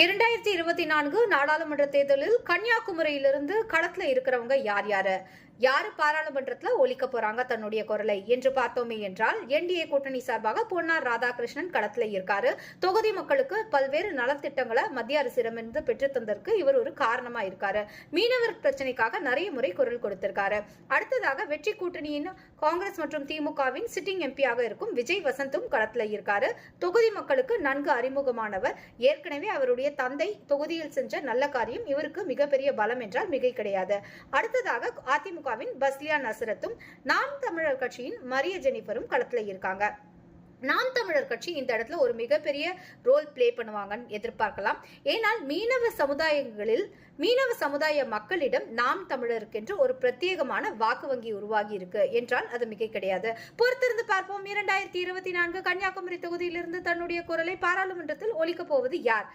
2024 நாடாளுமன்ற தேர்தலில் கன்னியாகுமரியிலிருந்து களத்துல இருக்கிறவங்க யாரு பாராளுமன்றத்துல ஒலிக்க போறாங்க தன்னுடைய குரலை என்று பார்த்தோமே என்றால் என்டிஏ கூட்டணி சார்பாக பொன்னார் ராதாகிருஷ்ணன் களத்துல இருக்காரு. தொகுதி மக்களுக்கு பல்வேறு நலத்திட்டங்களை மத்திய அரசிடமிருந்து பெற்று தந்ததற்கு இவர் ஒரு காரணமா இருக்காரு. மீனவர் பிரச்சனைக்காக நிறைய முறை குரல் கொடுத்திருக்காரு. அடுத்ததாக வெற்றி கூட்டணியின் காங்கிரஸ் மற்றும் திமுகவின் சிட்டிங் எம்பியாக இருக்கும் விஜய் வசந்தும் களத்துல இருக்காரு. தொகுதி மக்களுக்கு நன்கு அறிமுகமானவர். ஏற்கனவே அவருடைய தந்தை தொகுதியில் சென்ற நல்ல காரியம் இவருக்கு மிகப்பெரிய பலம் என்றால் மிகை கிடையாது. அடுத்ததாக அதிமுக பஸ்லியா நசரத்தும் நாம் தமிழர் கட்சியின் மரிய ஜெனிஃபரும் களத்துல இருக்காங்க. நாம் தமிழர் கட்சி இந்த இடத்துல ஒரு மிகப்பெரிய ரோல் பிளே பண்ணுவாங்கன்னு எதிர்பார்க்கலாம். ஏனால் மீனவ சமுதாய மக்களிடம் நாம் தமிழருக்கு என்று ஒரு பிரத்யேகமான வாக்கு வங்கி உருவாகி இருக்கு என்றால் அது மிகை கிடையாது. பொறுத்திருந்து பார்ப்போம். 2024 கன்னியாகுமரி தொகுதியிலிருந்து தன்னுடைய குரலை பாராளுமன்றத்தில் ஒலிக்க போவது யார்?